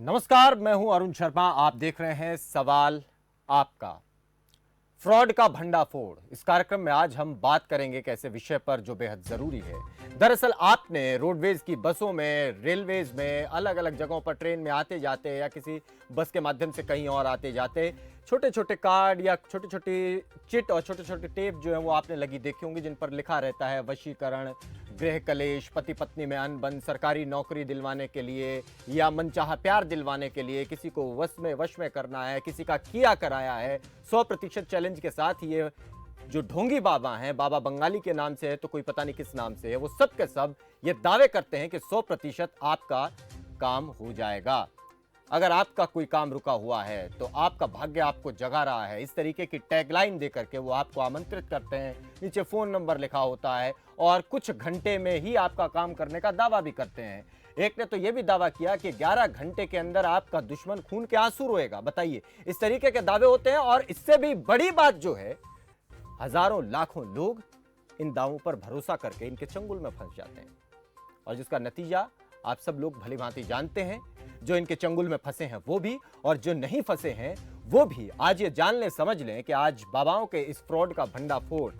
नमस्कार, मैं हूं अरुण शर्मा। आप देख रहे हैं सवाल आपका। फ्रॉड का भंडाफोड़। इस कार्यक्रम में आज हम बात करेंगे एक ऐसे विषय पर जो बेहद जरूरी है। दरअसल आपने रोडवेज की बसों में, रेलवेज में, अलग अलग जगहों पर ट्रेन में आते जाते या किसी बस के माध्यम से कहीं और आते जाते छोटे छोटे कार्ड या छोटी छोटी चिट और छोटे छोटे टेप जो है वो आपने लगी देखी होंगी, जिन पर लिखा रहता है वशीकरण, गृह कलेश, पति पत्नी में अनबन, सरकारी नौकरी दिलवाने के लिए या मनचाहा प्यार दिलवाने के लिए, किसी को वश में करना है, किसी का किया कराया है। 100% चैलेंज के साथ ये जो ढोंगी बाबा हैं, बाबा बंगाली के नाम से है तो कोई पता नहीं किस नाम से है, वो सब के सब ये दावे करते हैं कि 100% आपका काम हो जाएगा। अगर आपका कोई काम रुका हुआ है तो आपका भाग्य आपको जगा रहा है, इस तरीके की टैगलाइन देकर के वो आपको आमंत्रित करते हैं। नीचे फोन नंबर लिखा होता है और कुछ घंटे में ही आपका काम करने का दावा भी करते हैं। एक ने तो यह भी दावा किया कि 11 घंटे के अंदर आपका दुश्मन खून के आंसू रोएगा। बताइए, इस तरीके के दावे होते हैं। और इससे भी बड़ी बात जो है, हजारों लाखों लोग इन दावों पर भरोसा करके इनके चंगुल में फंस जाते हैं और जिसका नतीजा आप सब लोग भली भांति जानते हैं। जो इनके चंगुल में फंसे हैं वो भी, और जो नहीं फंसे हैं वो भी। आज ये जान लें, समझ लें कि आज बाबाओं के इस फ्रॉड का भंडाफोड़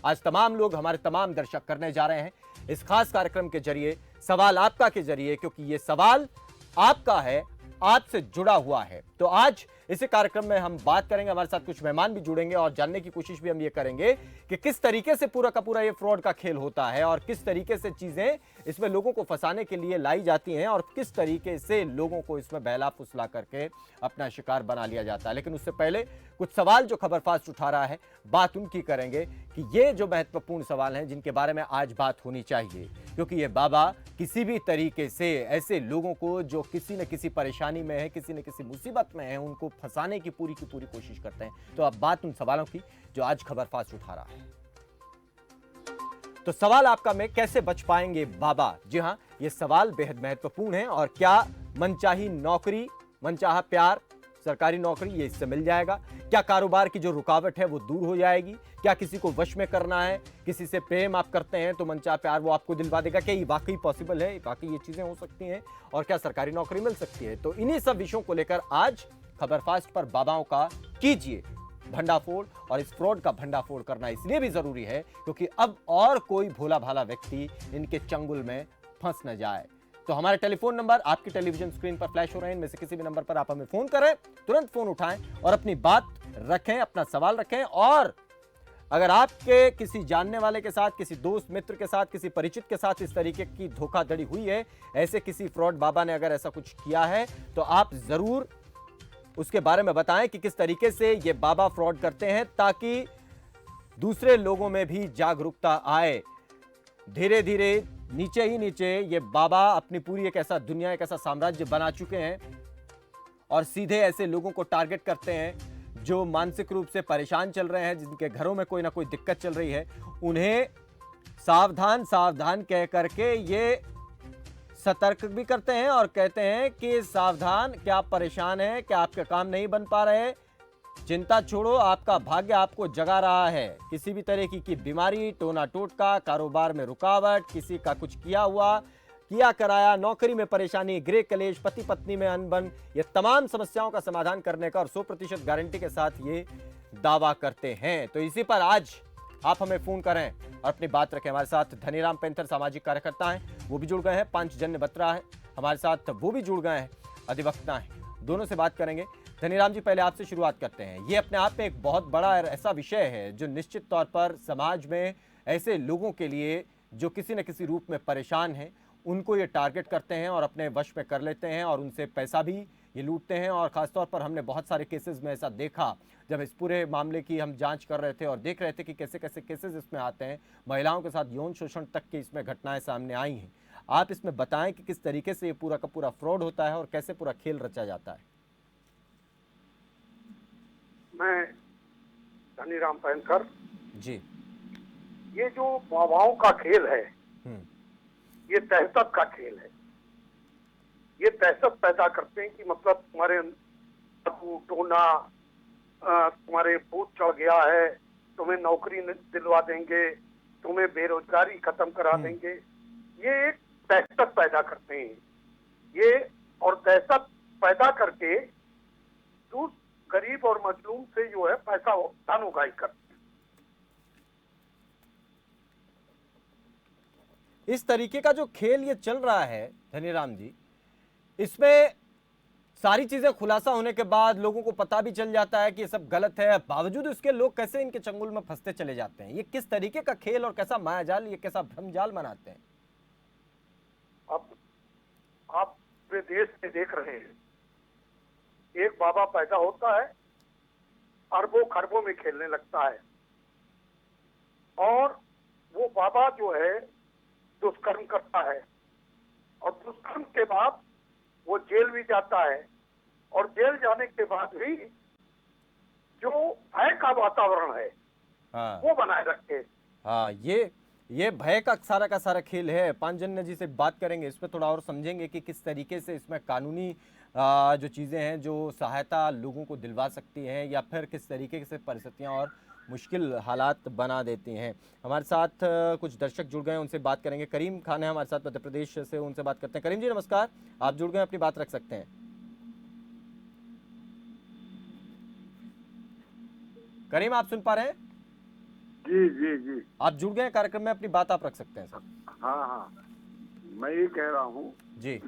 आज तमाम लोग, हमारे तमाम दर्शक करने जा रहे हैं इस खास कार्यक्रम के जरिए, सवाल आपका के जरिए, क्योंकि ये सवाल आपका है, आपसे जुड़ा हुआ है। तो आज इसी कार्यक्रम में हम बात करेंगे, हमारे साथ कुछ मेहमान भी जुड़ेंगे और जानने की कोशिश भी हम ये करेंगे कि किस तरीके से पूरा का पूरा ये फ्रॉड का खेल होता है और किस तरीके से चीजें इसमें लोगों को फंसाने के लिए लाई जाती हैं और किस तरीके से लोगों को इसमें बहला फुसला करके अपना शिकार बना लिया जाता है। लेकिन उससे पहले कुछ सवाल जो खबरफास्ट उठा रहा है, बात उनकी करेंगे कि ये जो महत्वपूर्ण सवाल हैं जिनके बारे में आज बात होनी चाहिए, क्योंकि ये बाबा किसी भी तरीके से ऐसे लोगों को जो किसी न किसी परेशानी में है, किसी न किसी मुसीबत में है, उनको फंसाने की पूरी कोशिश करते हैं। तो अब बात उन सवालों की जो आज खबरफास्ट उठा रहा है। तो सवाल आपका में कैसे बच पाएंगे बाबा? जी हां, ये सवाल बेहद महत्वपूर्ण है। और क्या मनचाही नौकरी, मनचाहा प्यार, सरकारी नौकरी, ये इससे मिल जाएगा? क्या कारोबार की जो रुकावट है वो दूर हो जाएगी? क्या किसी को वश में करना है, किसी से प्रेम आप करते हैं तो मनचाहा प्यार वो आपको दिलवा देगा? क्या ये वाकई पॉसिबल है? वाकई ये चीजें हो सकती हैं? और क्या सरकारी नौकरी मिल सकती है? तो इन्हीं सब विषयों को लेकर आज खबरफास्ट पर बाबाओं का कीजिए भंडाफोड़। और इस फ्रॉड का भंडाफोड़ करना इसलिए भी जरूरी है क्योंकि अब और कोई भोला भाला व्यक्ति इनके चंगुल में फंस न जाए। तो हमारे टेलीफोन नंबर आपकी टेलीविजन स्क्रीन पर फ्लैश हो रहे हैं, इनमें से किसी भी नंबर पर आप हमें फोन करें, तुरंत फोन उठाएं और अपनी बात रखें, अपना सवाल रखें। और अगर आपके किसी जानने वाले के साथ, किसी दोस्त मित्र के साथ, किसी परिचित के साथ इस तरीके की धोखाधड़ी हुई है, ऐसे किसी फ्रॉड बाबा ने अगर ऐसा कुछ किया है, तो आप जरूर उसके बारे में बताएं कि किस तरीके से ये बाबा फ्रॉड करते हैं, ताकि दूसरे लोगों में भी जागरूकता आए। धीरे धीरे नीचे ही नीचे ये बाबा अपनी पूरी एक ऐसा दुनिया, एक ऐसा साम्राज्य बना चुके हैं और सीधे ऐसे लोगों को टारगेट करते हैं जो मानसिक रूप से परेशान चल रहे हैं, जिनके घरों में कोई ना कोई दिक्कत चल रही है। उन्हें सावधान सावधान कह करके ये सतर्क भी करते हैं और कहते हैं कि सावधान, क्या आप परेशान हैं, क्या आपके काम नहीं बन पा रहे, चिंता छोड़ो, आपका भाग्य आपको जगा रहा है। किसी भी तरह की बीमारी, टोना टोटका, कारोबार में रुकावट, किसी का कुछ किया हुआ, किया कराया, नौकरी में परेशानी, गृह कलेश, पति पत्नी में अनबन, ये तमाम समस्याओं का समाधान करने का और 100% गारंटी के साथ ये दावा करते हैं। तो इसी पर आज आप हमें फोन करें और अपनी बात रखें। हमारे साथ धनीराम पेंथर सामाजिक कार्यकर्ता हैं, वो भी जुड़ गए हैं। पांचजन्य बत्रा है हमारे साथ, वो भी जुड़ गए हैं, अधिवक्ता हैं। दोनों से बात करेंगे। धनीराम जी, पहले आपसे शुरुआत करते हैं। ये अपने आप में एक बहुत बड़ा ऐसा विषय है जो निश्चित तौर पर समाज में ऐसे लोगों के लिए जो किसी न किसी रूप में परेशान हैं, उनको ये टारगेट करते हैं और अपने वश में कर लेते हैं और उनसे पैसा भी ये लूटते हैं। और ख़ासतौर पर हमने बहुत सारे केसेस में ऐसा देखा, जब इस पूरे मामले की हम जांच कर रहे थे और देख रहे थे कि कैसे कैसे केसेस इसमें आते हैं, महिलाओं के साथ यौन शोषण तक की इसमें घटनाएं सामने आई हैं। आप इसमें बताएं कि किस तरीके से ये पूरा का पूरा फ्रॉड होता है और कैसे पूरा खेल रचा जाता है। मैं धनीराम पेंथर जी। ये जो बाबाओं का खेल है, ये दहशत का खेल है। ये दहशत पैदा करते हैं कि मतलब तुम्हारे टोना, तुम्हारे भूत चढ़ गया है, तुम्हें नौकरी दिलवा देंगे, तुम्हें बेरोजगारी खत्म करा देंगे। ये एक दहशत पैदा करते हैं ये। और दहशत पैदा करके जो गरीब और मजलूम से जो है पैसा धन उगाई करते हैं। इस तरीके का जो खेल ये चल रहा है धनीराम जी, इसमें सारी चीजें खुलासा होने के बाद लोगों को पता भी चल जाता है कि ये सब गलत है, बावजूद उसके लोग कैसे इनके चंगुल में फंसते चले जाते हैं। ये किस तरीके का खेल और कैसा मायाजाल, ये कैसा भ्रमजाल बनाते हैं? अब आप पूरे देश में देख रहे हैं, एक बाबा पैदा होता है, अरबों खरबों में खेलने लगता है, और वो बाबा जो है दुष्कर्म करता है, और दुष्कर्म के बाद वो जेल भी जाता है, और जेल जाने के बाद भी जो भय का वातावरण है हाँ वो बनाए रखे। हाँ, ये भय का सारा खेल है। पांजन्य जी से बात करेंगे, इस पर थोड़ा और समझेंगे कि किस तरीके से इसमें कानूनी जो चीज़ें हैं जो सहायता लोगों को दिलवा सकती हैं, या फिर किस तरीके से परिस्थितियां और मुश्किल हालात बना देती हैं। हमारे साथ कुछ दर्शक जुड़ गए हैं, उनसे बात करेंगे। करीम खान है हमारे साथ मध्य प्रदेश से, उनसे बात करते हैं। करीम जी नमस्कार, आप जुड़ गए, अपनी बात रख सकते हैं। करीम, आप सुन पा रहे हैं? जी जी जी। आप जुड़ गए कार्यक्रम में, अपनी बात आप रख सकते हैं सर। हाँ हाँ, मैं ये कह रहा हूँ जी।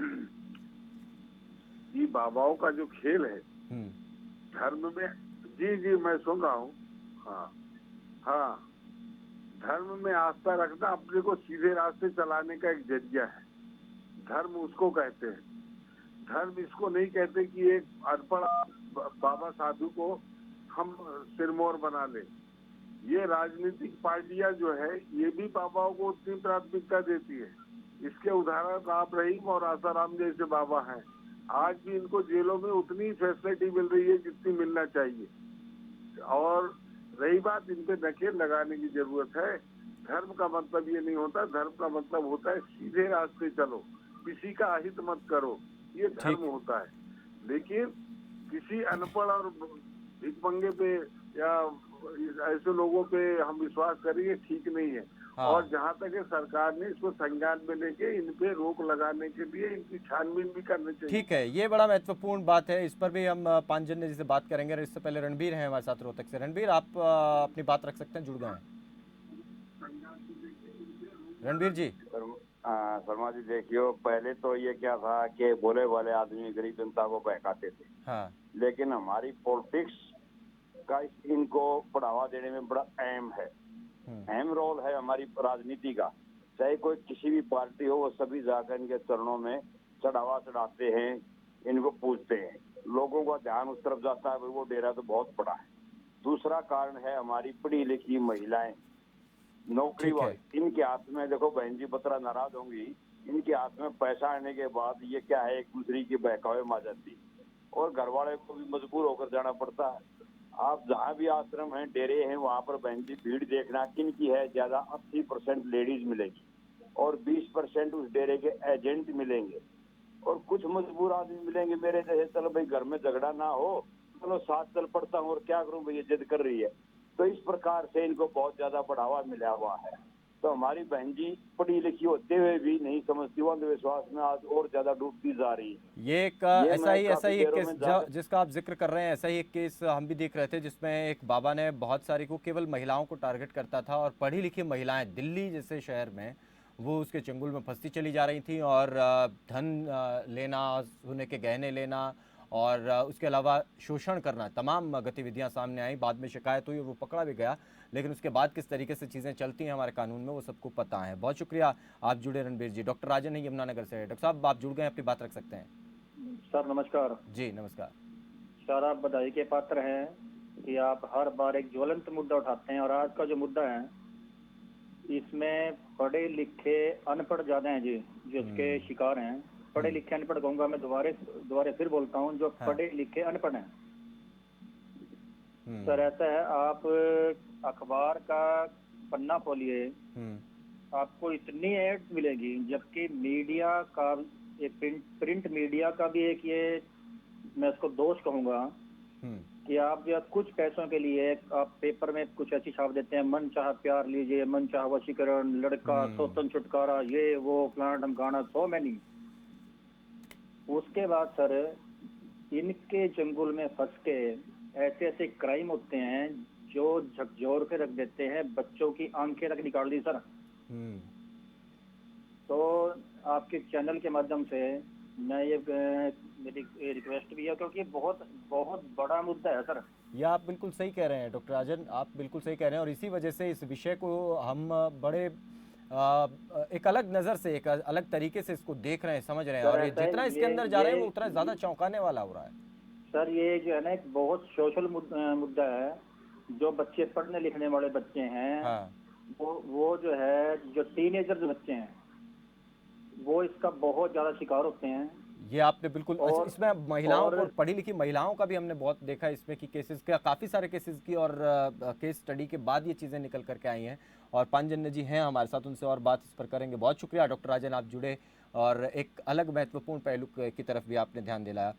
कि बाबाओं का जो खेल है धर्म में, जी जी मैं सुन रहा हूँ। हाँ हाँ, धर्म में आस्था रखना अपने को सीधे रास्ते चलाने का एक जरिया है। धर्म उसको कहते हैं। धर्म इसको नहीं कहते कि एक अनपढ़ बाबा साधु को हम सिरमौर बना ले। ये राजनीतिक पार्टियां जो है ये भी बाबाओं को उतनी प्राथमिकता देती है। इसके उदाहरण आप रहीम और आसाराम जैसे बाबा हैं, आज भी इनको जेलों में उतनी फैसिलिटी मिल रही है जितनी मिलना चाहिए। और रही बात इन पे नकेल लगाने की जरूरत है। धर्म का मतलब ये नहीं होता, धर्म का मतलब होता है सीधे रास्ते चलो, किसी का अहित मत करो, ये धर्म होता है। लेकिन किसी अनपढ़ और भिखमंगे पे या ऐसे लोगों पे हम विश्वास करेंगे ठीक नहीं है। हाँ। और जहाँ तक है सरकार ने इसको संज्ञान में लेके इन पे रोक लगाने के लिए इनकी छानबीन भी करनी चाहिए। ठीक है, ये बड़ा महत्वपूर्ण बात है, इस पर भी हम पांजन्य जी से बात करेंगे। इससे पहले रणबीर हैं हमारे साथ रोहतक से। रणबीर, आप अपनी बात रख सकते हैं, जुड़ गए हैं। रणबीर जी। शर्मा जी देखियो, पहले तो ये क्या था कि भोले वाले आदमी गरीब जनता को बहकाते थे। हाँ। लेकिन हमारी पॉलिटिक्स का इनको बढ़ावा देने में बड़ा अहम है, अहम रोल है हमारी राजनीति का। चाहे कोई किसी भी पार्टी हो, वो सभी जाकर इनके चरणों में चढ़ावा चढ़ाते हैं, इनको पूजते हैं। लोगों का ध्यान उस तरफ जाता है, वो डेरा तो बहुत बड़ा है। दूसरा कारण है हमारी पढ़ी लिखी महिलाएं, नौकरी वाली। इनके हाथ में, देखो बहन जी बतरा नाराज होंगी, इनके हाथ में पैसा आने के बाद ये क्या है, एक दूसरी के बहकावे में आ जाती, और घर वाले को भी मजबूर होकर जाना पड़ता है। आप जहाँ भी आश्रम हैं, डेरे हैं, वहाँ पर बहन जी भीड़ देखना किन की है ज्यादा। 80% लेडीज मिलेगी और 20% उस डेरे के एजेंट मिलेंगे, और कुछ मजबूर आदमी मिलेंगे मेरे जैसे, चलो भाई घर में झगड़ा ना हो, चलो साथ चल पड़ता हूँ, और क्या करूँ भाई, ये जिद कर रही है। तो इस प्रकार से इनको बहुत ज्यादा बढ़ावा मिला हुआ है। तो हमारी बहन जी पढ़ी लिखी होते हुए भी नहीं समझती, अंधविश्वास में आज और ज्यादा डूबती जा रही है। ये एक ऐसा ही एक केस जिसका आप जिक्र कर रहे हैं, ऐसा ही एक केस हम भी देख रहे थे, जिसमें एक बाबा ने बहुत सारी को, केवल महिलाओं को टारगेट करता था, और पढ़ी लिखी महिलाएं दिल्ली जैसे शहर में वो उसके चंगुल में फंसती चली जा रही थी, और धन लेना, सोने के गहने लेना, और उसके अलावा शोषण करना, तमाम गतिविधियां सामने आई। बाद में शिकायत हुई, वो पकड़ा भी गया, लेकिन उसके बाद किस तरीके से चीज़ें चलती हैं हमारे कानून में वो सबको पता है। बहुत शुक्रिया आप जुड़े रणबीर जी। डॉक्टर राजन है यमुनानगर से। डॉक्टर साहब, आप जुड़ गए, अपनी बात रख सकते हैं। सर नमस्कार। जी नमस्कार सर, आप बधाई के पात्र हैं कि आप हर बार एक ज्वलंत मुद्दा उठाते हैं, और आज का जो मुद्दा है इसमें पढ़े लिखे अनपढ़ ज्यादा हैं जी जो इसके शिकार हैं। पढ़े लिखे अनपढ़ कहूंगा मैं, दोबारा फिर बोलता हूँ, जो पढ़े लिखे अनपढ़ हैं। सर ऐसा है, आप अखबार का पन्ना खोलिए, आपको इतनी एड्स मिलेगी, जबकि मीडिया का, एक प्रिंट मीडिया का भी एक, ये मैं इसको दोष कहूंगा कि आप जो कुछ पैसों के लिए आप पेपर में कुछ ऐसी छाप देते हैं, मन चाह प्यार लीजिए, मन चाह वशीकरण, लड़का स्वतंत्र छुटकारा, ये वो फलाना ढमकाना, सो मैनी। उसके बाद सर इनके चंगुल में फंस के ऐसे ऐसे क्राइम होते हैं जो झकझोर के रख देते हैं, बच्चों की आंखें तक निकाल दी सर। तो आपके चैनल के माध्यम से मैं ये मेरी रिक्वेस्ट भी है, क्योंकि बहुत बहुत बड़ा मुद्दा है सर। ये आप बिल्कुल सही कह रहे हैं डॉक्टर राजन, आप बिल्कुल सही कह रहे हैं, और इसी वजह से इस विषय को हम बड़े एक अलग नज़र से, एक अलग तरीके से इसको देख रहे हैं, समझ रहे हैं, और ये जितना इसके अंदर जा रहे हैं वो उतना ज़्यादा चौंकाने वाला हो रहा है सर। ये जो है ना एक बहुत सोशल मुद्दा है। जो बच्चे पढ़ने लिखने वाले बच्चे हैं, हाँ। वो जो है, जो टीनेजर जो बच्चे हैं, वो इसका बहुत ज्यादा शिकार होते हैं। ये आपने बिल्कुल, इसमें महिलाओं को, पढ़ी लिखी महिलाओं का भी हमने बहुत देखा इसमें कि केसेस का, काफ़ी सारे केसेस की, और केस स्टडी के बाद ये चीज़ें निकल करके आई हैं। और पांजन्य जी हैं हमारे साथ, उनसे और बात इस पर करेंगे। बहुत शुक्रिया डॉक्टर राजन, आप जुड़े और एक अलग महत्वपूर्ण पहलू की तरफ भी आपने ध्यान दिलाया।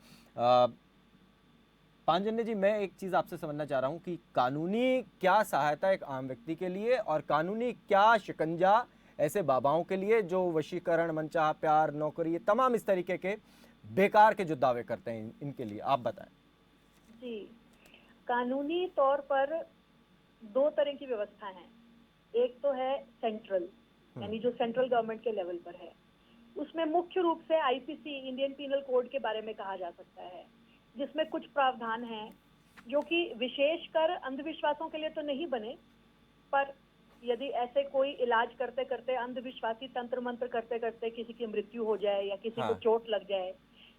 पांजन्य जी, मैं एक चीज़ आपसे समझना चाह रहा हूँ कि कानूनी क्या सहायता एक आम व्यक्ति के लिए, और कानूनी क्या शिकंजा ऐसे बाबाओं के लिए जो वशीकरण, मनचाहा प्यार, नौकरी, ये तमाम इस तरीके के बेकार के जो दावे करते हैं, इनके लिए आप बताएं। जी, कानूनी तौर पर दो तरह की व्यवस्था है। एक तो है सेंट्रल, यानी जो सेंट्रल गवर्नमेंट के लेवल पर है, उसमें मुख्य रूप से आईपीसी, इंडियन पीनल कोड के बारे में कहा जा सकता है, जिसमें कुछ प्रावधान हैं जो कि विशेषकर अंधविश्वासों के लिए तो नहीं बने, पर यदि ऐसे कोई इलाज करते करते, अंधविश्वासी तंत्र मंत्र करते करते किसी की मृत्यु हो जाए, या किसी को चोट लग जाए,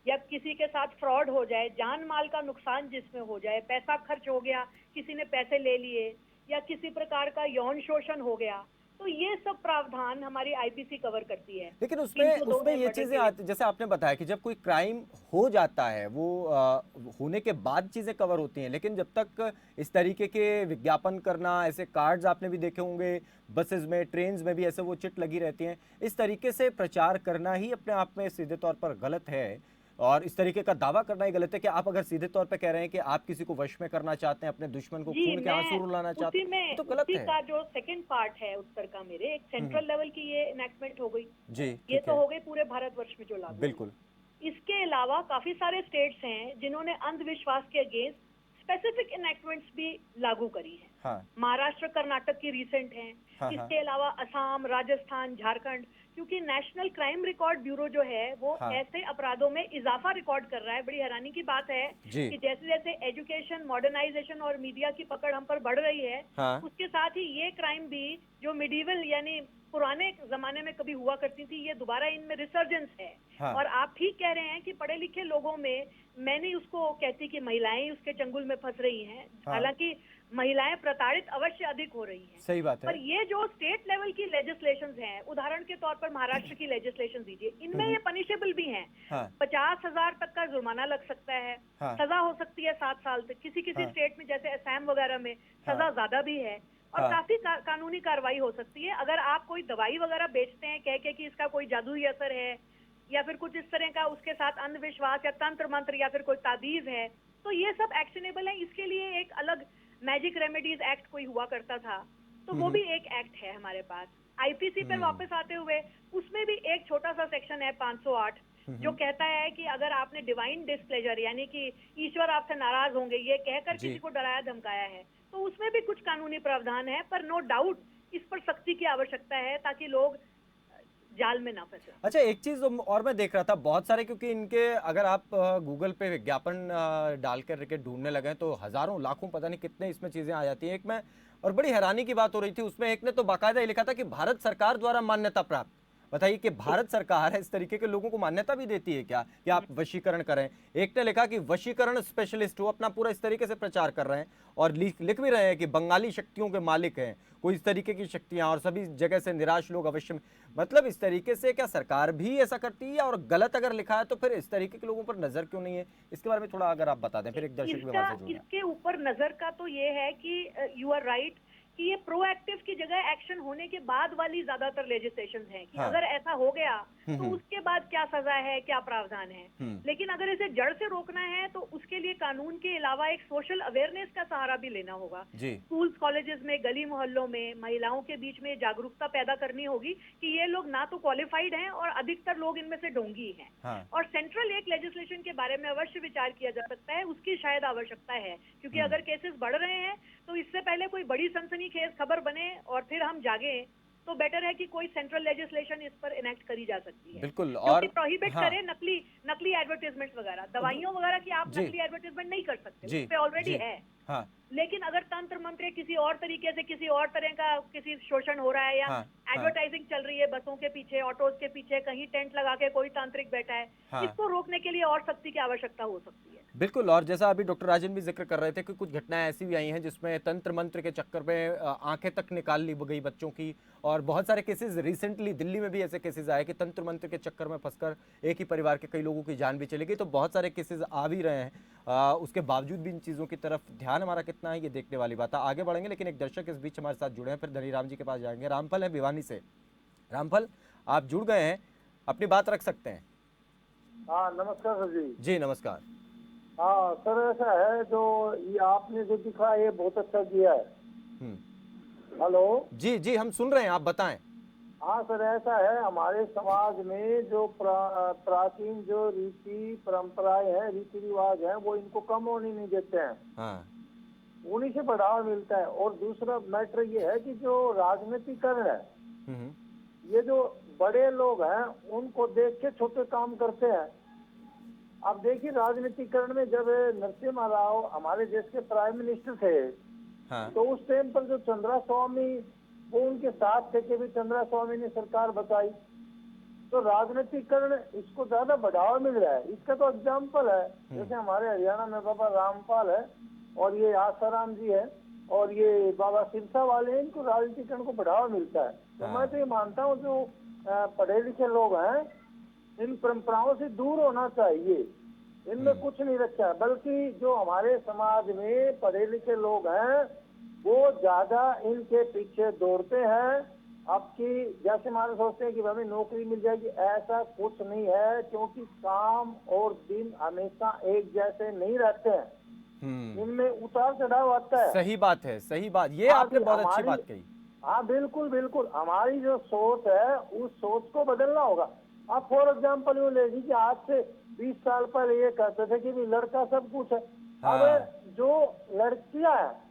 या किसी के साथ फ्रॉड हो जाए, जान माल का नुकसान जिसमें हो जाए, पैसा खर्च हो गया, किसी ने पैसे ले लिए, या किसी प्रकार का यौन शोषण हो गया, तो ये सब प्रावधान हमारी आईपीसी कवर करती है। लेकिन उसमें ये चीजें, जैसे आपने बताया कि जब कोई क्राइम हो जाता है, वो होने के बाद चीजें कवर होती हैं, लेकिन जब तक इस तरीके के विज्ञापन करना, ऐसे कार्ड्स आपने भी देखे होंगे, बसेस में, ट्रेन्स में भी ऐसे वो चिट लगी रहती हैं, इस तरीके से प्रचार करना ही अपने आप में सीधे तौर पर गलत है, और इस तरीके का दावा करना ही गलत है। कि आप अगर सीधे तौर पे कह रहे हैं कि आप किसी को वश में करना चाहते हैं, अपने दुश्मन को खून के आंसू रुलाना चाहते हैं, तो गलत है। का जो सेकंड पार्ट है उत्तर का, मेरे एक सेंट्रल लेवल की ये इनेक्टमेंट हो गई जी, ये तो हो गई पूरे भारतवर्ष में जो लागू। बिल्कुल। इसके अलावा काफी सारे स्टेट्स हैं जिन्होंने अंधविश्वास के अगेंस्ट स्पेसिफिक इनेक्टमेंट्स भी लागू करी है। हाँ। महाराष्ट्र, कर्नाटक की रिसेंट हैं। इसके अलावा असम, राजस्थान, झारखंड, क्योंकि नेशनल क्राइम रिकॉर्ड ब्यूरो जो है वो ऐसे अपराधों में इजाफा रिकॉर्ड कर रहा है। बड़ी हैरानी की बात है कि जैसे जैसे एजुकेशन, मॉडर्नाइजेशन और मीडिया की पकड़ हम पर बढ़ रही है, उसके साथ ही ये क्राइम भी जो मिडिवल यानी पुराने जमाने में कभी हुआ करती थी, ये दोबारा इनमें रिसर्जेंस है। और आप ठीक कह रहे हैं कि पढ़े लिखे लोगों में, मैं नहीं उसको कहती कि महिलाएं उसके चंगुल में फंस रही हैं, हालांकि महिलाएं प्रताड़ित अवश्य अधिक हो रही हैं। सही बात है। पर ये जो स्टेट लेवल की लेजिस्लेशंस हैं, उदाहरण के तौर पर महाराष्ट्र की लेजिस्लेशन दीजिए, इनमें ये पनिशेबल भी हैं। 50,000 तक का जुर्माना लग सकता है, सजा हो सकती है 7 साल तक। किसी किसी स्टेट में जैसे असम वगैरह में सजा ज्यादा भी है, और काफी कानूनी कार्रवाई हो सकती है। अगर आप कोई दवाई वगैरह बेचते हैं कह के कि इसका कोई जादुई असर है, या फिर कुछ इस तरह का उसके साथ अंधविश्वास या तंत्र मंत्र या फिर कोई ताबीज है, तो ये सब एक्शनेबल है। इसके लिए एक अलग मैजिक रेमेडीज एक्ट कोई हुआ करता था, तो वो भी एक एक्ट है हमारे पास। आईपीसी पर वापस आते हुए, उसमें भी एक छोटा सा सेक्शन है 508, जो कहता है कि अगर आपने डिवाइन डिस्प्लेजर यानी कि ईश्वर आपसे नाराज होंगे ये कहकर किसी को डराया धमकाया है, तो उसमें भी कुछ कानूनी प्रावधान है। पर नो डाउट इस पर सख्ती की आवश्यकता है ताकि लोग जाल में ना फंसे। अच्छा, एक चीज और मैं देख रहा था, बहुत सारे, क्योंकि इनके अगर आप गूगल पे विज्ञापन डाल करके ढूंढने लगे तो हजारों लाखों पता नहीं कितने इसमें चीजें आ जाती हैं। एक में और बड़ी हैरानी की बात हो रही थी, उसमें एक ने तो बाकायदा ये लिखा था कि भारत सरकार द्वारा मान्यता प्राप्त। बताइए कि भारत सरकार इस तरीके के लोगों को मान्यता भी देती है क्या कि आप वशीकरण करें। एक ने लिखा कि वशीकरण स्पेशलिस्ट हो, अपना पूरा इस तरीके से प्रचार कर रहे हैं, और लिख भी रहे हैं कि बंगाली शक्तियों के मालिक हैं कोई इस तरीके की शक्तियां, और सभी जगह से निराश लोग अवश्य। मतलब इस तरीके से क्या सरकार भी ऐसा करती है? और गलत अगर लिखा है तो फिर इस तरीके के लोगों पर नजर क्यों नहीं है? इसके बारे में थोड़ा अगर आप बता दें, फिर एक दर्शक भी हमारे से जुड़े। इसके ऊपर नजर का तो ये है कि यू आर राइट कि ये प्रोएक्टिव की जगह एक्शन होने के बाद वाली ज्यादातर लेजिस्लेशन हैं कि हाँ। अगर ऐसा हो गया तो उसके बाद क्या सजा है, क्या प्रावधान है। लेकिन अगर इसे जड़ से रोकना है तो उसके लिए कानून के अलावा एक सोशल अवेयरनेस का सहारा भी लेना होगा। जी। स्कूल्स, कॉलेजेस में, गली मोहल्लों में महिलाओं के बीच में जागरूकता पैदा करनी होगी कि ये लोग ना तो क्वालिफाइड हैं और अधिकतर लोग इनमें से ढोंगी हैं। हाँ। और सेंट्रल एक लेजिस्लेशन के बारे में अवश्य विचार किया जा सकता है, उसकी शायद आवश्यकता है, क्योंकि अगर केसेस बढ़ रहे हैं तो इससे पहले कोई बड़ी सनसनीखेज खबर बने और फिर हम जागे तो बेटर है कि कोई सेंट्रल लेजिस्लेशन इस पर इनेक्ट करी जा सकती है। बिल्कुल। और और प्रोहिबिट हाँ। करे नकली एडवर्टाइजमेंट वगैरह, दवाइयों वगैरह की आप जी। नकली एडवर्टाइजमेंट नहीं कर सकते, जी, उस पे ऑलरेडी जी। है। हाँ। लेकिन अगर तंत्र मंत्र किसी और तरीके से किसी और तरह का किसी शोषण हो रहा है या हाँ, एडवर्टाइजिंग चल रही है बसों के पीछे, ऑटोज के पीछे, कहीं टेंट लगा के कोई तांत्रिक बैठा है, हाँ। इसको रोकने के लिए और सख्ती की आवश्यकता हो सकती है। बिल्कुल। और जैसा अभी डॉक्टर राजन भी जिक्र कर रहे थे कि कुछ घटनाएं ऐसी भी आई हैं जिसमें तंत्र मंत्र के चक्कर में आंखें तक निकाल ली गई बच्चों की, और बहुत सारे केसेस रिसेंटली दिल्ली में भी ऐसे केसेस आए कि तंत्र मंत्र के चक्कर में फंसकर एक ही परिवार के कई लोगों की जान भी चली गई। तो बहुत सारे केसेस आ भी रहे हैं, उसके बावजूद भी इन चीज़ों की तरफ ध्यान हमारा कितना है ये देखने वाली बात है। आगे बढ़ेंगे, लेकिन एक दर्शक इस बीच हमारे साथ जुड़े हैं, फिर धनीराम जी के पास जाएंगे। रामफल है भिवानी से। रामफल, आप जुड़ गए हैं, अपनी बात रख सकते हैं। हाँ नमस्कार सर जी। जी नमस्कार। हाँ सर, ऐसा है जो ये आपने जो दिखा ये बहुत अच्छा किया है। हेलो। जी जी, हम सुन रहे हैं, आप बताएं। हाँ सर, ऐसा है हमारे समाज में जो प्राचीन जो रीति परंपराएं हैं, रीति रिवाज हैं, वो इनको कम होने नहीं देते हैं। हाँ। उन्हीं से बढ़ावा मिलता है। और दूसरा मैटर ये है कि जो राजनीतिकरण है, ये जो बड़े लोग हैं उनको देख के छोटे काम करते हैं। अब देखिए राजनीतिकरण में जब नरसिम्हा राव हमारे देश के प्राइम मिनिस्टर थे, हाँ। तो उस टाइम पर जो चंद्रा स्वामी वो उनके साथ थे कि भी चंद्रा स्वामी ने सरकार बचाई। तो राजनीतिकरण इसको ज्यादा बढ़ावा मिल रहा है। इसका तो एग्जाम्पल है, जैसे हमारे हरियाणा में बाबा रामपाल है और ये आसाराम जी है और ये बाबा सिरसा वाले हैं, इनको राजनीतिकरण को बढ़ावा मिलता है। तो मैं तो ये मानता हूँ जो पढ़े लिखे लोग हैं इन परंपराओं से दूर होना चाहिए। इनमें कुछ नहीं रखा है, बल्कि जो हमारे समाज में पढ़े लिखे लोग हैं वो ज्यादा इनके पीछे दौड़ते हैं। आपकी जैसे मानो सोचते हैं कि हमें नौकरी मिल जाएगी, ऐसा कुछ नहीं है, क्योंकि काम और दिन हमेशा एक जैसे नहीं रहते हैं। इनमें उतार चढ़ाव आता है। सही बात है, सही बात, ये आपने बहुत अच्छी बात कही। हाँ बिल्कुल बिल्कुल, हमारी जो सोच है उस सोच को बदलना होगा। आप फॉर एग्जाम्पल यूँ ले लीजिए, आज से 20 साल पहले ये कहते थे कि लड़का सब कुछ है। हाँ। अब जो लड़कियां हैं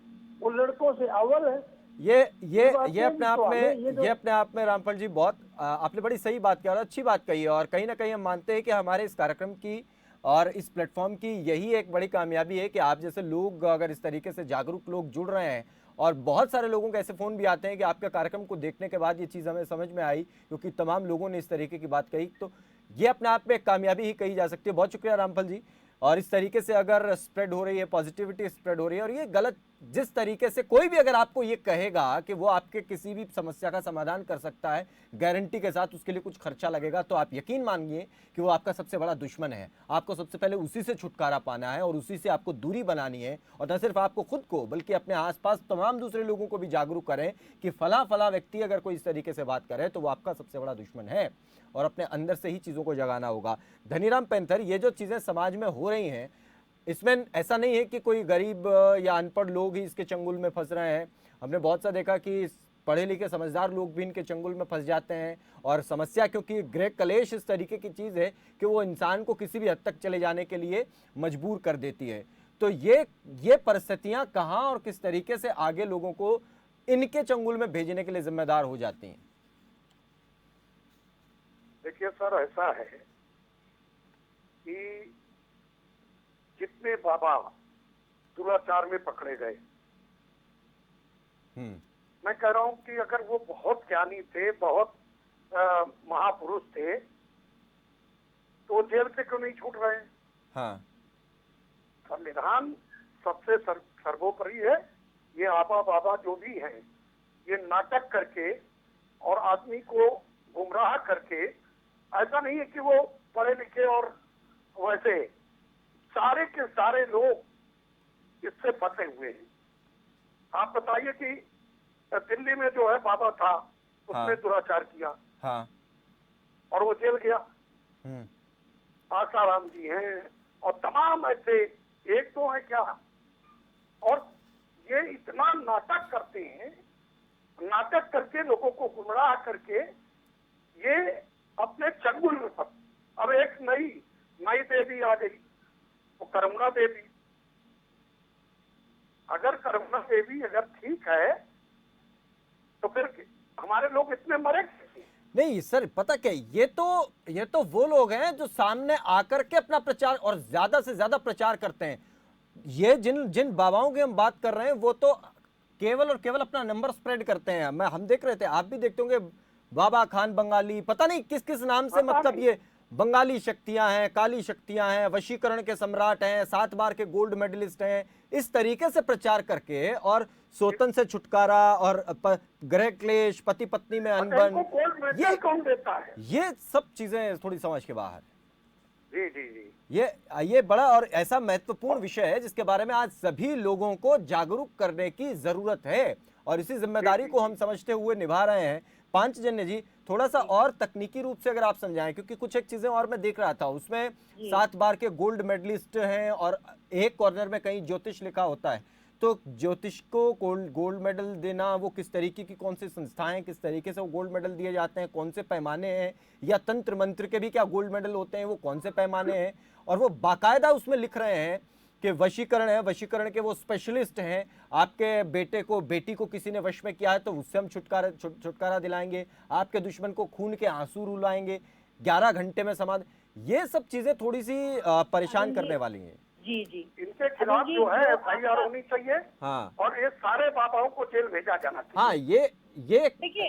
वो लड़कों से अव्वल है। ये अपने आप में रामपाल जी बहुत आपने बड़ी सही बात की और अच्छी बात कही है। और कहीं ना कहीं हम मानते हैं कि हमारे इस कार्यक्रम की और इस प्लेटफॉर्म की यही एक बड़ी कामयाबी है कि आप जैसे लोग अगर इस तरीके से जागरूक लोग जुड़ रहे हैं, और बहुत सारे लोगों के ऐसे फ़ोन भी आते हैं कि आपके कार्यक्रम को देखने के बाद ये चीज़ हमें समझ में आई, क्योंकि तमाम लोगों ने इस तरीके की बात कही। तो ये अपने आप में एक कामयाबी ही कही जा सकती है। बहुत शुक्रिया रामपाल जी। और इस तरीके से अगर स्प्रेड हो रही है, पॉजिटिविटी स्प्रेड हो रही है, और ये गलत जिस तरीके से कोई भी अगर आपको ये कहेगा कि वो आपके किसी भी समस्या का समाधान कर सकता है गारंटी के साथ, उसके लिए कुछ खर्चा लगेगा, तो आप यकीन मानिए कि वो आपका सबसे बड़ा दुश्मन है। आपको सबसे पहले उसी से छुटकारा पाना है और उसी से आपको दूरी बनानी है। और न सिर्फ आपको खुद को बल्कि अपने आसपास तमाम दूसरे लोगों को भी जागरूक करें कि फला व्यक्ति अगर कोई इस तरीके से बात करे तो वो आपका सबसे बड़ा दुश्मन है, और अपने अंदर से ही चीज़ों को जगाना होगा। धनीराम पैंथर, ये जो चीज़ें समाज में हो रही हैं, इसमें ऐसा नहीं है कि कोई गरीब या अनपढ़ लोग ही इसके चंगुल में फंस रहे हैं। हमने बहुत सा देखा कि पढ़े लिखे समझदार लोग भी इनके चंगुल में फंस जाते हैं। और समस्या क्योंकि गृह कलेश इस तरीके की चीज़ है कि वो इंसान को किसी भी हद तक चले जाने के लिए मजबूर कर देती है। तो ये परिस्थितियाँ कहाँ और किस तरीके से आगे लोगों को इनके चंगुल में भेजने के लिए जिम्मेदार हो जाती हैं? देखिए सर, ऐसा है कि जितने बाबा दुराचार में पकड़े गए, मैं कह रहा हूं कि अगर वो बहुत ज्ञानी थे, बहुत महापुरुष थे, तो जेल से क्यों नहीं छूट रहे? हाँ। संविधान सबसे सर्वोपरि है। ये आबा बाबा जो भी हैं, ये नाटक करके और आदमी को गुमराह करके, ऐसा नहीं है कि वो पढ़े लिखे और वैसे, सारे के सारे लोग इससे फंसे हुए हैं। आप बताइए कि दिल्ली में जो है बाबा था, उसने हाँ। दुराचार किया हाँ। और वो जेल गया। हम्म। आसाराम जी हैं और तमाम ऐसे, एक तो है क्या, और ये इतना नाटक करते हैं, नाटक करके लोगों को गुमराह करके ये अपने चंगुल में फंस। अब एक नई देवी आ गई, वो करुणा देवी। अगर करुणा देवी अगर ठीक है तो फिर हमारे लोग इतने मरे कैसे? नहीं सर, पता क्या, ये तो वो लोग हैं जो सामने आकर के अपना प्रचार और ज्यादा से ज्यादा प्रचार करते हैं। ये जिन जिन बाबाओं की हम बात कर रहे हैं वो तो केवल और केवल अपना नंबर स्प्रेड करते हैं। हम देख रहे थे, आप भी देखते होंगे, बाबा खान बंगाली, पता नहीं किस किस नाम से, मतलब ये बंगाली शक्तियां हैं, काली शक्तियां हैं, वशीकरण के सम्राट हैं, 7 बार के गोल्ड मेडलिस्ट हैं, इस तरीके से प्रचार करके और सोतन से छुटकारा और ग्रह क्लेश, पति पत्नी में अनबन, ये कौन देता है? ये सब चीजें थोड़ी समझ के बाहर। जी जी जी, ये बड़ा और ऐसा महत्वपूर्ण विषय है जिसके बारे में आज सभी लोगों को जागरूक करने की जरूरत है और इसी जिम्मेदारी को हम समझते हुए निभा रहे हैं। पांचजन्य जी, थोड़ा सा और तकनीकी रूप से अगर आप समझाएं, क्योंकि कुछ एक चीजें और मैं देख रहा था, उसमें 7 बार के गोल्ड मेडलिस्ट हैं और एक कॉर्नर में कहीं ज्योतिष लिखा होता है, तो ज्योतिष को गोल्ड मेडल देना, वो किस तरीके की, कौन सी संस्थाएं, किस तरीके से वो गोल्ड मेडल दिए जाते हैं, कौन से पैमाने हैं, या तंत्र मंत्र के भी क्या गोल्ड मेडल होते हैं, वो कौन से पैमाने हैं, और वो बाकायदा उसमें लिख रहे हैं कि वशीकरण है, वशीकरण के वो स्पेशलिस्ट हैं, आपके बेटी को किसी ने वश में किया है तो उससे हम छुटकारा दिलाएंगे, आपके दुश्मन को खून के आंसू रुलाएंगे, 11 घंटे में समाधि। ये सब चीजें थोड़ी सी परेशान करने वाली हैं। जी जी, इनके खिलाफ जो है FIR होनी चाहिए। हाँ, और ये सारे बाबाओं को जेल भेजा जाना चाहिए। हाँ, देखिए,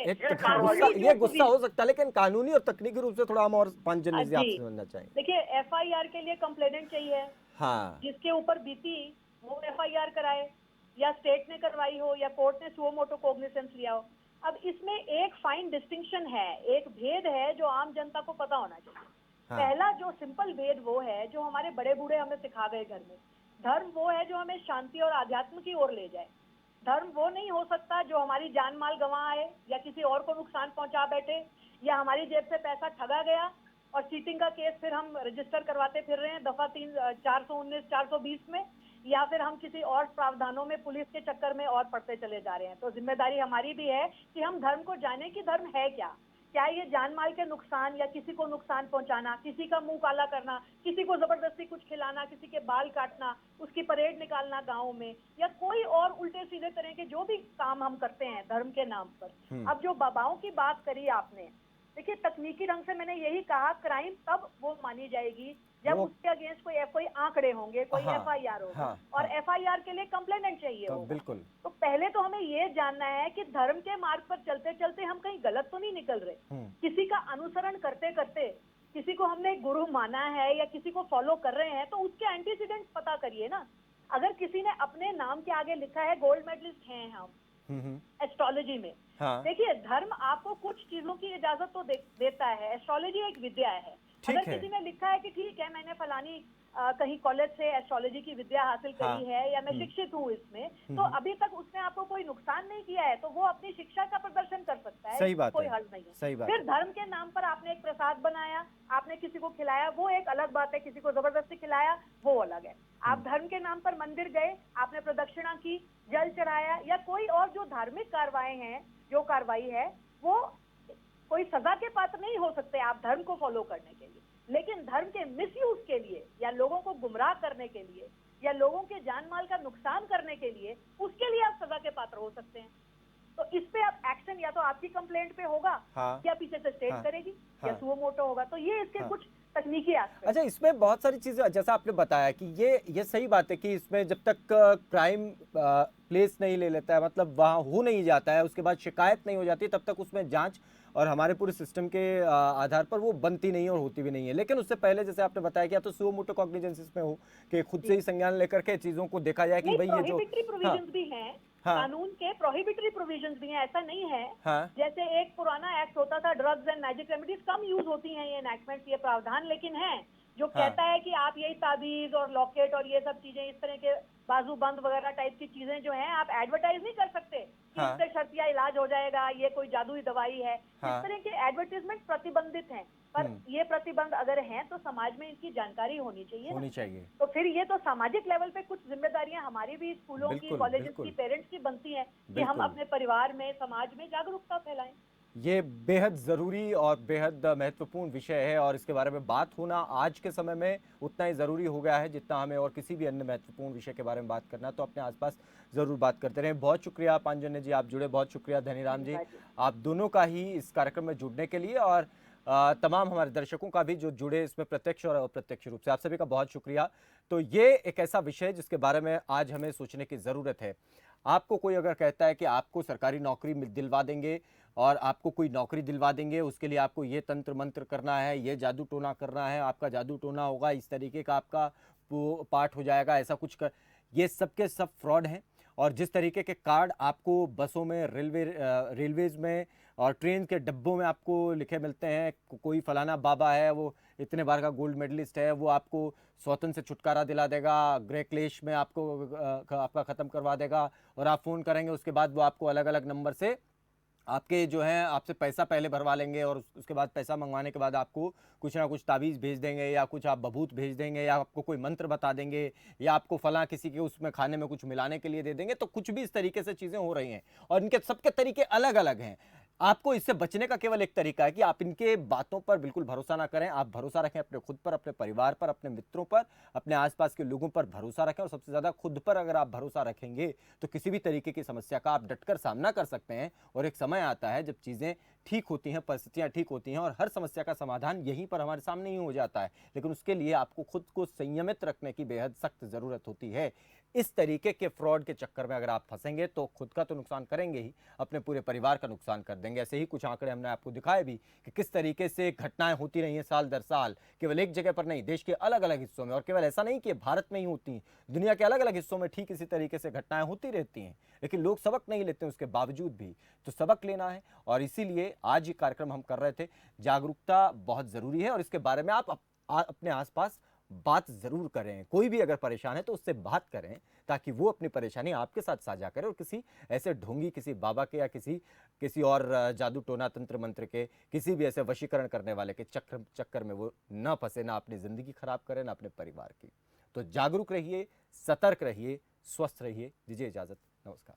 ये गुस्सा हो सकता है, लेकिन कानूनी और तकनीकी रूप से थोड़ा हम और पांचजन्य जी आपसे समझना चाहेंगे। देखिए, FIR के लिए कंप्लेनेंट चाहिए। हाँ, जिसके ऊपर बीती वो FIR कराए, या स्टेट ने करवाई हो या कोर्ट ने सुओ मोटो कोग्निसेंस लिया हो। अब इसमें एक फाइन डिस्टिंक्शन है, एक भेद है जो आम जनता को पता होना चाहिए। हाँ। पहला जो सिंपल भेद वो है जो हमारे बड़े बूढ़े हमें सिखा गए घर में। धर्म वो है जो हमें शांति और आध्यात्म की ओर ले जाए। धर्म वो नहीं हो सकता जो हमारी जान माल गंवाए या किसी और को नुकसान पहुंचा बैठे, या हमारी जेब से पैसा ठगा गया और चीटिंग का केस फिर हम रजिस्टर करवाते फिर रहे हैं दफा 419 420 में, या फिर हम किसी और प्रावधानों में पुलिस के चक्कर में और पड़ते चले जा रहे हैं। तो जिम्मेदारी हमारी भी है कि हम धर्म को जाने कि धर्म है क्या ये जान माल के नुकसान या किसी को नुकसान पहुंचाना, किसी का मुंह काला करना, किसी को जबरदस्ती कुछ खिलाना, किसी के बाल काटना, उसकी परेड निकालना गाँव में, या कोई और उल्टे सीधे तरह के जो भी काम हम करते हैं धर्म के नाम पर। अब जो बाबाओं की बात करी आपने, देखिए तकनीकी ढंग से मैंने यही कहा, क्राइम तब वो मानी जाएगी जब उसके अगेंस्ट कोई आंकड़े होंगे, कोई FIR होगा, और FIR के लिए कंप्लेनेंट चाहिए होगा। बिल्कुल। तो पहले तो हमें ये जानना है कि धर्म के मार्ग पर चलते चलते हम कहीं गलत तो नहीं निकल रहे। किसी का अनुसरण करते करते किसी को हमने गुरु माना है या किसी को फॉलो कर रहे हैं तो उसके एंटीसीडेंट्स पता करिए ना। अगर किसी ने अपने नाम के आगे लिखा है गोल्ड मेडलिस्ट हैं हम एस्ट्रोलॉजी में, देखिए धर्म आपको कुछ चीजों की इजाजत तो देता है, एस्ट्रोलॉजी एक विद्या है। अगर किसी ने लिखा है कि ठीक है मैंने फलानी कहीं कॉलेज से एस्ट्रोलॉजी की विद्या हासिल करी है या मैं शिक्षित हूँ इसमें, तो अभी तक उसने आपको कोई नुकसान नहीं किया है तो वो अपनी शिक्षा का प्रदर्शन कर सकता है। सही बात कोई है। हर्ज नहीं है। सही बात फिर है। धर्म के नाम पर आपने एक प्रसाद बनाया, आपने किसी को खिलाया, वो एक अलग बात है। किसी को जबरदस्ती खिलाया वो अलग है। आप धर्म के नाम पर मंदिर गए, आपने प्रदक्षिणा की, जल चढ़ाया, या कोई और जो धार्मिक कार्रवाई है वो कोई सजा के पात्र नहीं हो सकते आप धर्म को फॉलो करने के लिए। लेकिन धर्म के मिसयूज के लिए या लोगों को गुमराह करने के लिए या लोगों के जान माल का नुकसान करने के लिए, उसके लिए आप सजा के पात्र हो सकते हैं। तो इस पे आप एक्शन या तो आपकी कंप्लेंट पे होगा, या पीछे से स्टेट करेगी, या सुओ मोटो होगा। तो ये इसके कुछ तकनीकी एस्पेक्ट। अच्छा, इसमें बहुत सारी चीजें, जैसा आपने बताया कि ये सही बात है कि इसमें जब तक क्राइम प्लेस नहीं ले लेता है, मतलब वहाँ हो नहीं जाता है, उसके बाद शिकायत नहीं हो जाती, तब तक उसमें जांच और हमारे पूरे सिस्टम के आधार पर वो बनती नहीं और होती भी नहीं है। लेकिन उससे पहले जैसे आपने बताया कि या तो सुओ मोटो कॉग्निजेंस में हो कि खुद से ही संज्ञान लेकर के चीजों को देखा जाए कि भाई ये जो प्रोविजंस भी हैं, कानून के प्रोहिबिटरी प्रोविजंस भी हैं, ऐसा नहीं है। जैसे एक पुराना एक्ट होता था drugs and magic remedies, come use होती हैं ये एनैक्टमेंट्स, ये प्रावधान, लेकिन है जो कहता है कि आप यही ताबीज और लॉकेट और ये सब चीजें, इस तरह के बाजू बंद वगैरह टाइप की चीजें जो हैं आप एडवर्टाइज नहीं कर सकते कि इससे शर्तिया इलाज हो जाएगा, ये कोई जादुई दवाई है। इस तरह के एडवर्टाइजमेंट प्रतिबंधित हैं, पर ये प्रतिबंध अगर हैं तो समाज में इनकी जानकारी होनी चाहिए। तो फिर ये तो सामाजिक लेवल पे कुछ जिम्मेदारियां हमारी भी, स्कूलों की, कॉलेजेस की, पेरेंट्स की बनती है कि हम अपने परिवार में, समाज में जागरूकता फैलाएं। ये बेहद ज़रूरी और बेहद महत्वपूर्ण विषय है और इसके बारे में बात होना आज के समय में उतना ही ज़रूरी हो गया है जितना हमें और किसी भी अन्य महत्वपूर्ण विषय के बारे में बात करना। तो अपने आसपास ज़रूर बात करते रहें। बहुत शुक्रिया पांजन्य जी, आप जुड़े, बहुत शुक्रिया धनीराम जी, आप दोनों का ही इस कार्यक्रम में जुड़ने के लिए, और तमाम हमारे दर्शकों का भी जो जुड़े इसमें प्रत्यक्ष और अप्रत्यक्ष रूप से, आप सभी का बहुत शुक्रिया। तो ये एक ऐसा विषय है जिसके बारे में आज हमें सोचने की ज़रूरत है। आपको कोई अगर कहता है कि आपको सरकारी नौकरी दिलवा देंगे और आपको कोई नौकरी दिलवा देंगे, उसके लिए आपको ये तंत्र मंत्र करना है, ये जादू टोना करना है, आपका जादू टोना होगा, इस तरीके का आपका पाठ हो जाएगा, ऐसा कुछ कर, ये सब के सब फ्रॉड हैं। और जिस तरीके के कार्ड आपको बसों में, रेलवेज में और ट्रेन के डब्बों में आपको लिखे मिलते हैं, कोई फलाना बाबा है, वो इतने बार का गोल्ड मेडलिस्ट है, वो आपको स्वतंत्र से छुटकारा दिला देगा, ग्रे क्लेश में आपको आपका ख़त्म करवा देगा, और आप फ़ोन करेंगे उसके बाद वो आपको अलग अलग नंबर से आपके जो है आपसे पैसा पहले भरवा लेंगे, और उसके बाद पैसा मंगवाने के बाद आपको कुछ ना कुछ ताबीज़ भेज देंगे, या कुछ आप बभूत भेज देंगे, या आपको कोई मंत्र बता देंगे, या आपको फलां किसी के उसमें खाने में कुछ मिलाने के लिए दे देंगे। तो कुछ भी इस तरीके से चीज़ें हो रही हैं और इनके सबके तरीके अलग अलग हैं। आपको इससे बचने का केवल एक तरीका है कि आप इनके बातों पर बिल्कुल भरोसा ना करें। आप भरोसा रखें अपने खुद पर, अपने परिवार पर, अपने मित्रों पर, अपने आसपास के लोगों पर भरोसा रखें, और सबसे ज़्यादा खुद पर अगर आप भरोसा रखेंगे तो किसी भी तरीके की समस्या का आप डटकर सामना कर सकते हैं। और एक समय आता है जब चीज़ें ठीक होती हैं, परिस्थितियाँ ठीक होती हैं, और हर समस्या का समाधान यहीं पर हमारे सामने ही हो जाता है। लेकिन उसके लिए आपको खुद को संयमित रखने की बेहद सख्त ज़रूरत होती है। इस तरीके के फ्रॉड के चक्कर में अगर आप फंसेंगे तो खुद का तो नुकसान करेंगे ही, अपने पूरे परिवार का नुकसान कर देंगे। ऐसे ही कुछ आंकड़े हमने आपको दिखाए भी कि किस तरीके से घटनाएं होती रही हैं साल दर साल, केवल एक जगह पर नहीं, देश के अलग अलग हिस्सों में। और केवल ऐसा नहीं कि भारत में ही होती हैं, दुनिया के अलग अलग हिस्सों में ठीक इसी तरीके से घटनाएं होती रहती हैं, लेकिन लोग सबक नहीं लेते हैं उसके बावजूद भी। तो सबक लेना है, और इसीलिए आज ये कार्यक्रम हम कर रहे थे। जागरूकता बहुत ज़रूरी है और इसके बारे में आप अपने आसपास बात जरूर करें। कोई भी अगर परेशान है तो उससे बात करें, ताकि वो अपनी परेशानी आपके साथ साझा करे, और किसी ऐसे ढोंगी, किसी बाबा के या किसी और जादू टोना तंत्र मंत्र के, किसी भी ऐसे वशीकरण करने वाले के चक्कर में वो न फंसे, ना अपनी जिंदगी खराब करें, ना अपने परिवार की। तो जागरूक रहिए, सतर्क रहिए, स्वस्थ रहिए। दीजिए इजाजत, नमस्कार।